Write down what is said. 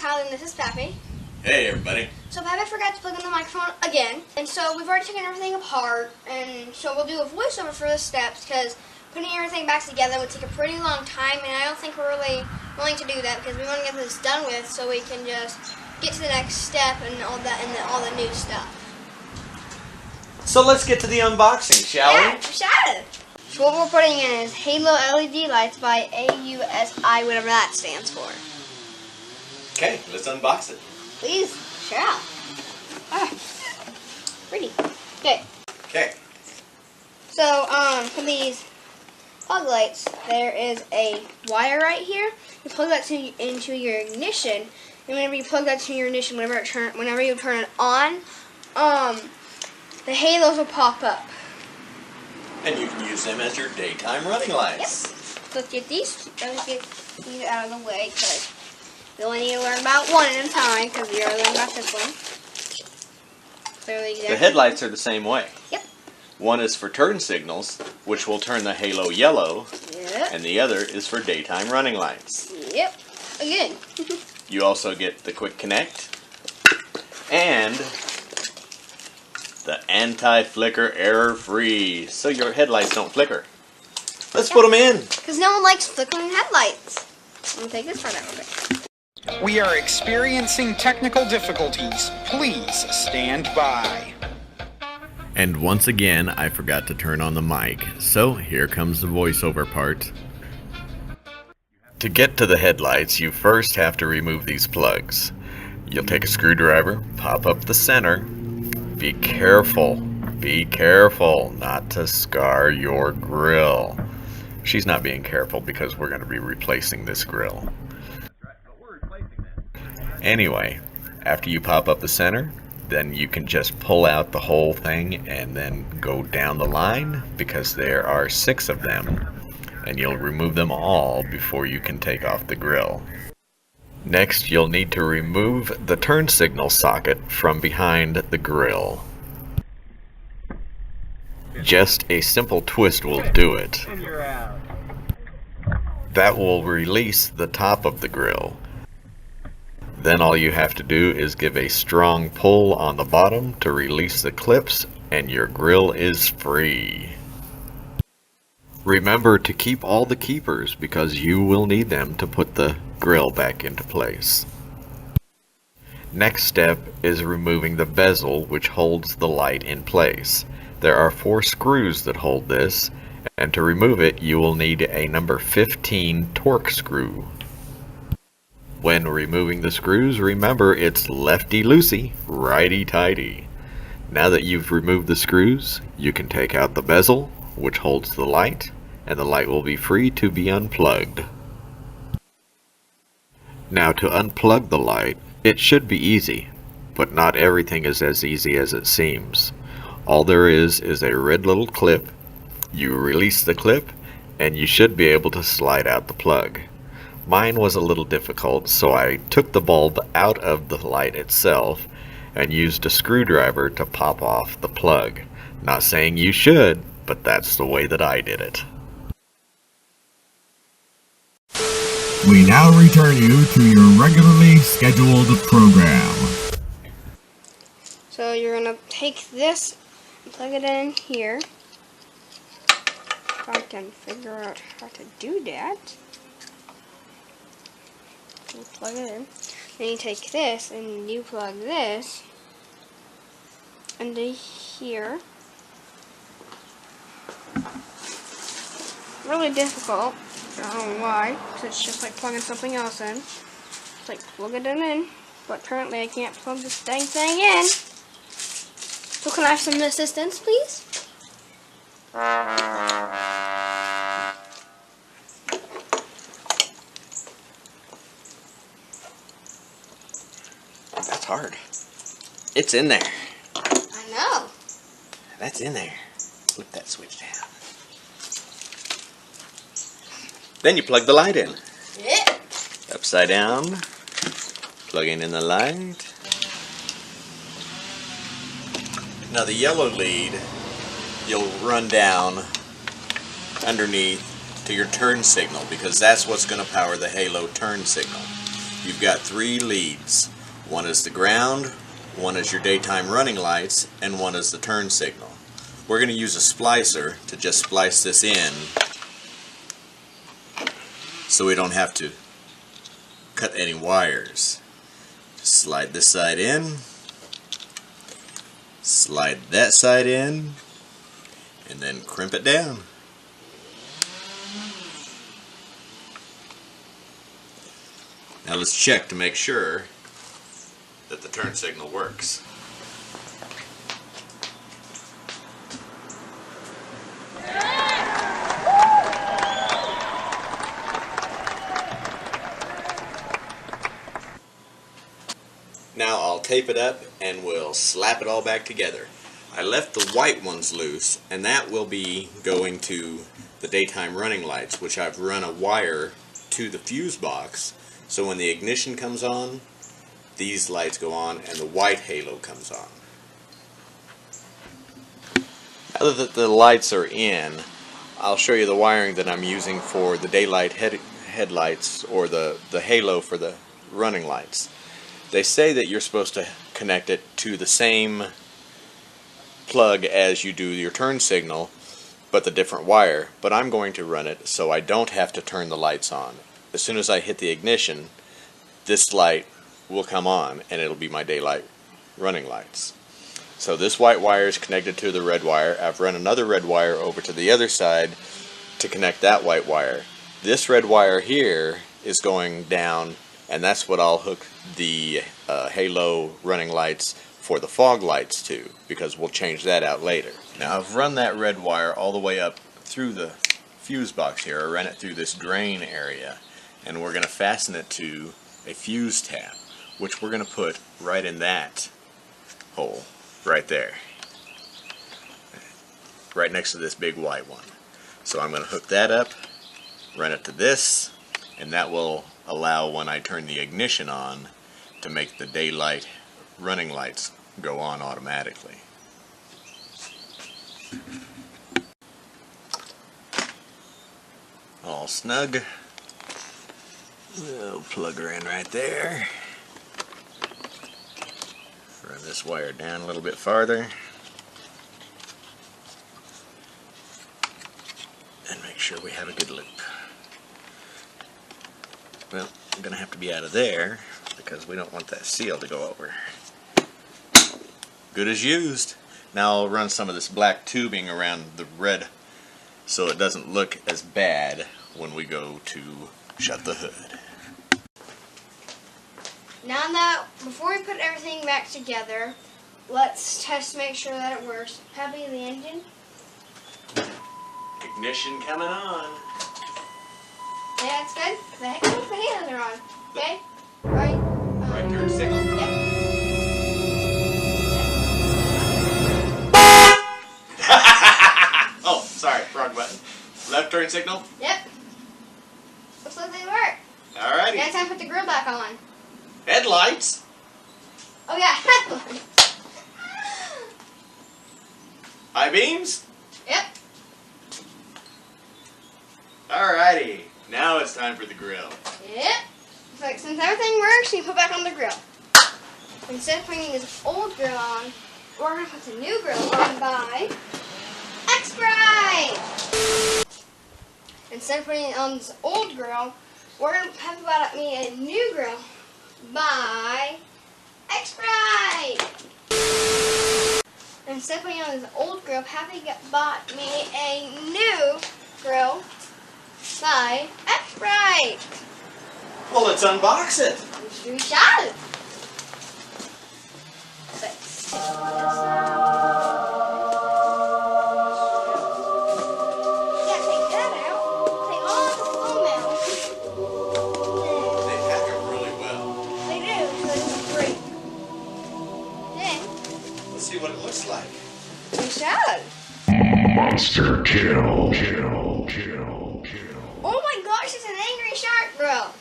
Kiley and this is Pappy. Hey everybody. So Pappy forgot to plug in the microphone again, and so we've already taken everything apart, and so we'll do a voiceover for the steps because putting everything back together would take a pretty long time, and I don't think we're really willing to do that because we want to get this done with so we can just get to the next step and all that and all the new stuff. So let's get to the unboxing, shall we? Yeah, shall. So what we're putting in is Halo LED lights by AUSI, whatever that stands for. Okay, let's unbox it. Please, shall. Pretty. Okay. Okay. So, for these fog lights, there is a wire right here. You plug that into your ignition, and whenever you plug that to your ignition, whenever you turn it on, the halos will pop up. And you can use them as your daytime running lights. Yep. Let's get these out of the way, because we only need to learn about one at a time, because we already learned about this one. Clearly, the headlights are the same way. Yep. One is for turn signals, which will turn the halo yellow, yep. And the other is for daytime running lights. Yep. Again. You also get the quick connect and the anti-flicker error-free, so your headlights don't flicker. Let's put them in. Because no one likes flickering headlights. I'm going to take this part out real quick. We are experiencing technical difficulties. Please stand by. And once again, I forgot to turn on the mic, so here comes the voiceover part. To get to the headlights, you first have to remove these plugs. You'll take a screwdriver, pop up the center. Be careful not to scar your grill. She's not being careful because we're going to be replacing this grill. Anyway, after you pop up the center, then you can just pull out the whole thing and then go down the line because there are 6 of them, and you'll remove them all before you can take off the grill. Next, you'll need to remove the turn signal socket from behind the grill. Just a simple twist will do it. That will release the top of the grill. Then all you have to do is give a strong pull on the bottom to release the clips, and your grill is free. Remember to keep all the keepers because you will need them to put the grill back into place. Next step is removing the bezel which holds the light in place. There are 4 screws that hold this, and to remove it you will need a number 15 torque screw. When removing the screws, remember it's lefty-loosey, righty-tighty. Now that you've removed the screws, you can take out the bezel, which holds the light, and the light will be free to be unplugged. Now to unplug the light, it should be easy, but not everything is as easy as it seems. All there is a red little clip. You release the clip, and you should be able to slide out the plug. Mine was a little difficult, so I took the bulb out of the light itself and used a screwdriver to pop off the plug. Not saying you should, but that's the way that I did it. We now return you to your regularly scheduled program. So you're going to take this and plug it in here. If I can figure out how to do that. You plug it in. Then you take this and you plug this into here. Really difficult. I don't know why, because it's just like plugging something else in. It's like plugging it in, but apparently I can't plug this dang thing in. So can I have some assistance, please? That's hard. It's in there. I know. That's in there. Flip that switch down. Then you plug the light in. Yeah. Upside down. Plugging in the light. Now the yellow lead, you'll run down underneath to your turn signal because that's what's going to power the halo turn signal. you've got 3 leads. One is the ground, one is your daytime running lights, and one is the turn signal. We're going to use a splicer to just splice this in so we don't have to cut any wires. Just slide this side in, slide that side in, and then crimp it down. Now let's check to make sure that the turn signal works. Now I'll tape it up and we'll slap it all back together. I left the white ones loose, and that will be going to the daytime running lights, which I've run a wire to the fuse box, so when the ignition comes on, these lights go on and the white halo comes on. Now that the lights are in, I'll show you the wiring that I'm using for the daylight headlights, or the halo for the running lights. They say that you're supposed to connect it to the same plug as you do your turn signal, but the different wire. But I'm going to run it so I don't have to turn the lights on. As soon as I hit the ignition, this light will come on and it'll be my daylight running lights. So this white wire is connected to the red wire. I've run another red wire over to the other side to connect that white wire. This red wire here is going down, and that's what I'll hook the halo running lights for the fog lights to, because we'll change that out later. Now I've run that red wire all the way up through the fuse box here. I ran it through this drain area, and we're going to fasten it to a fuse tap, which we're going to put right in that hole right there, right next to this big white one. So I'm going to hook that up, run it to this, and that will allow, when I turn the ignition on, to make the daylight running lights go on automatically. All snug. We'll plug her in right there. Run this wire down a little bit farther. And make sure we have a good loop. Well, I'm going to have to be out of there because we don't want that seal to go over. Good as used. Now I'll run some of this black tubing around the red so it doesn't look as bad when we go to shut the hood. Now that, before we put everything back together, let's test to make sure that it works. Pappy, the engine. Ignition coming on. Yeah, it's good. The halos are on. Okay? Right? Right turn signal. Yep. Oh, sorry, wrong button. Left turn signal. Yep. Looks like they work. Alrighty. Now it's time to put the grill back on. Headlights. Oh yeah, headlights. High beams. Yep. Alrighty. Now it's time for the grill. Yep. So since everything works, we put back on the grill. Instead of putting this old grill on, we're going to put the new grill on by X-Brite. Instead of putting it on this old grill, we're going to have bought me a new grill by X-Brite. Instead of putting it on this old grill, Pappy bought me a new grill by X-Brite. Well, let's unbox it. We shall. Yeah, take that out. Take all the foam out. They pack it really well. They do, so it's great. Then Let's see what it looks like. we shall. Monster kill. Oh my gosh, it's an angry shark grill.